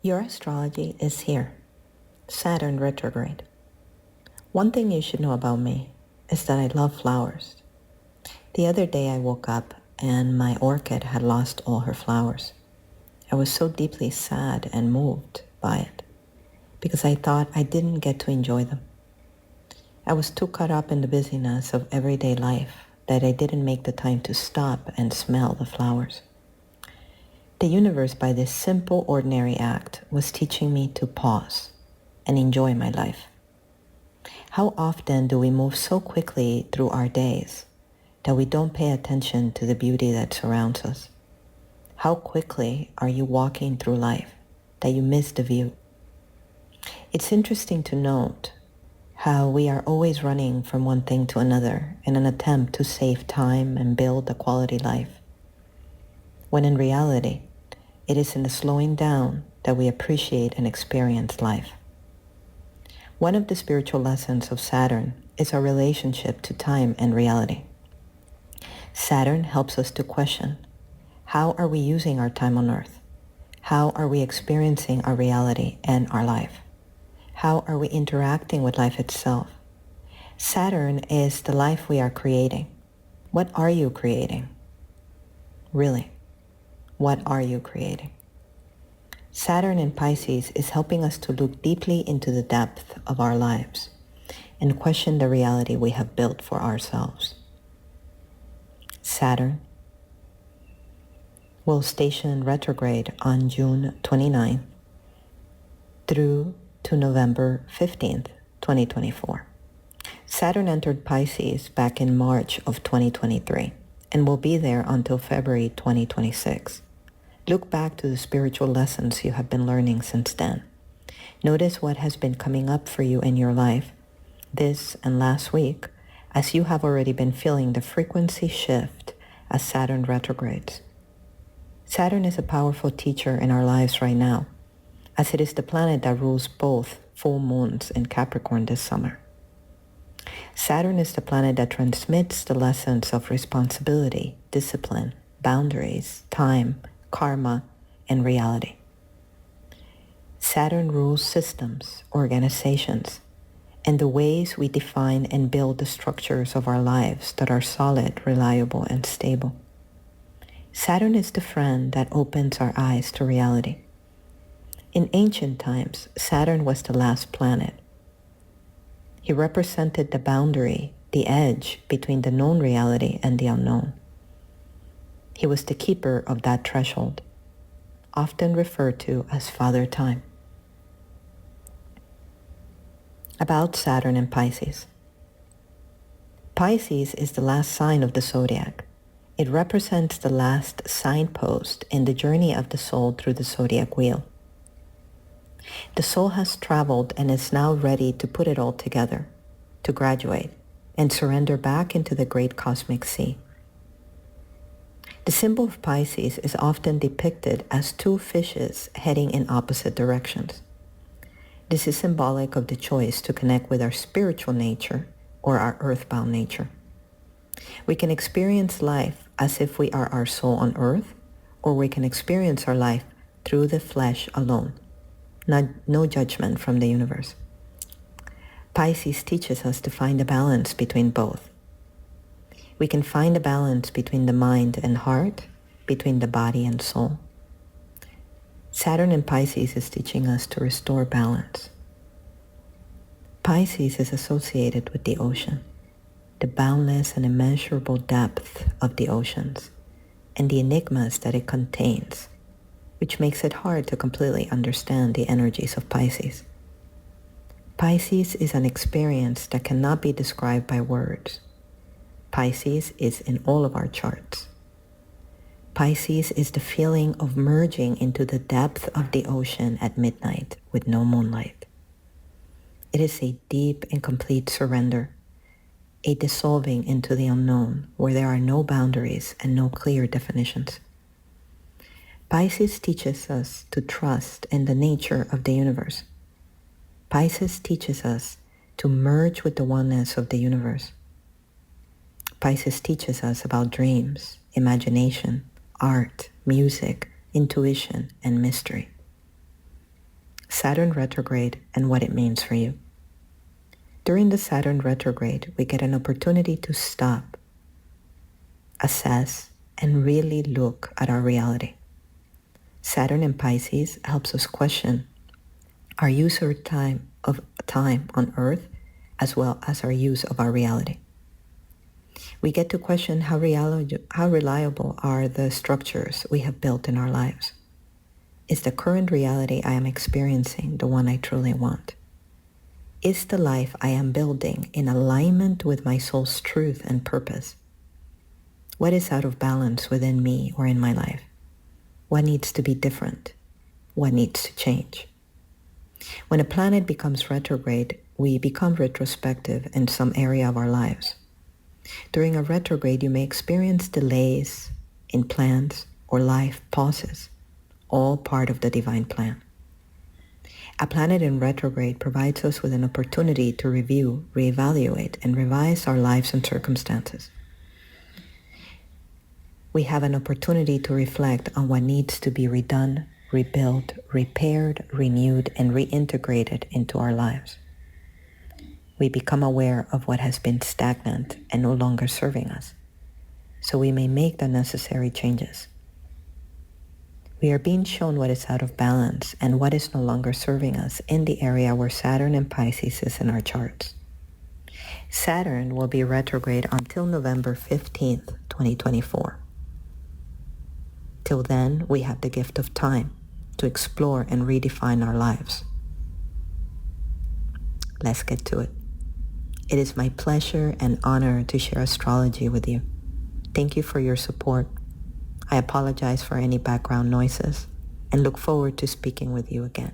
Your astrology is here. Saturn retrograde. One thing you should know about me is that I love flowers. The other day I woke up and my orchid had lost all her flowers. I was so deeply sad and moved by it because I thought I didn't get to enjoy them. I was too caught up in the busyness of everyday life that I didn't make the time to stop and smell the flowers. The universe, by this simple, ordinary act, was teaching me to pause and enjoy my life. How often do we move so quickly through our days that we don't pay attention to the beauty that surrounds us? How quickly are you walking through life that you miss the view? It's interesting to note how we are always running from one thing to another in an attempt to save time and build a quality life, when in reality, it is in the slowing down that we appreciate and experience life. One of the spiritual lessons of Saturn is our relationship to time and reality. Saturn helps us to question, how are we using our time on Earth? How are we experiencing our reality and our life? How are we interacting with life itself? Saturn is the life we are creating. What are you creating? Really? What are you creating? Saturn in Pisces is helping us to look deeply into the depth of our lives and question the reality we have built for ourselves. Saturn will station retrograde on June 29th through to November 15th, 2024. Saturn entered Pisces back in March of 2023 and will be there until February 2026. Look back to the spiritual lessons you have been learning since then. Notice what has been coming up for you in your life this and last week, as you have already been feeling the frequency shift as Saturn retrogrades. Saturn is a powerful teacher in our lives right now, as it is the planet that rules both full moons in Capricorn this summer. Saturn is the planet that transmits the lessons of responsibility, discipline, boundaries, time, karma, and reality. Saturn rules systems, organizations, and the ways we define and build the structures of our lives that are solid, reliable, and stable. Saturn is the friend that opens our eyes to reality. In ancient times, Saturn was the last planet. He represented the boundary, the edge between the known reality and the unknown. He was the keeper of that threshold, often referred to as Father Time. About Saturn and Pisces. Pisces is the last sign of the zodiac. It represents the last signpost in the journey of the soul through the zodiac wheel. The soul has traveled and is now ready to put it all together, to graduate, and surrender back into the great cosmic sea. The symbol of Pisces is often depicted as two fishes heading in opposite directions. This is symbolic of the choice to connect with our spiritual nature or our earthbound nature. We can experience life as if we are our soul on earth, or we can experience our life through the flesh alone. No judgment from the universe. Pisces teaches us to find a balance between both. We can find a balance between the mind and heart, between the body and soul. Saturn in Pisces is teaching us to restore balance. Pisces is associated with the ocean, the boundless and immeasurable depth of the oceans, and the enigmas that it contains, which makes it hard to completely understand the energies of Pisces. Pisces is an experience that cannot be described by words. Pisces is in all of our charts. Pisces is the feeling of merging into the depth of the ocean at midnight with no moonlight. It is a deep and complete surrender, a dissolving into the unknown where there are no boundaries and no clear definitions. Pisces teaches us to trust in the nature of the universe. Pisces teaches us to merge with the oneness of the universe. Pisces teaches us about dreams, imagination, art, music, intuition, and mystery. Saturn retrograde and what it means for you. During the Saturn retrograde, we get an opportunity to stop, assess, and really look at our reality. Saturn in Pisces helps us question our use of time on Earth, as well as our use of our reality. We get to question how reliable are the structures we have built in our lives. Is the current reality I am experiencing the one I truly want? Is the life I am building in alignment with my soul's truth and purpose? What is out of balance within me or in my life? What needs to be different? What needs to change? When a planet becomes retrograde, we become retrospective in some area of our lives. During a retrograde, you may experience delays in plans or life pauses, all part of the divine plan. A planet in retrograde provides us with an opportunity to review, reevaluate, and revise our lives and circumstances. We have an opportunity to reflect on what needs to be redone, rebuilt, repaired, renewed, and reintegrated into our lives. We become aware of what has been stagnant and no longer serving us, so we may make the necessary changes. We are being shown what is out of balance and what is no longer serving us in the area where Saturn and Pisces is in our charts. Saturn will be retrograde until November 15th, 2024. Till then, we have the gift of time to explore and redefine our lives. Let's get to it. It is my pleasure and honor to share astrology with you. Thank you for your support. I apologize for any background noises and look forward to speaking with you again.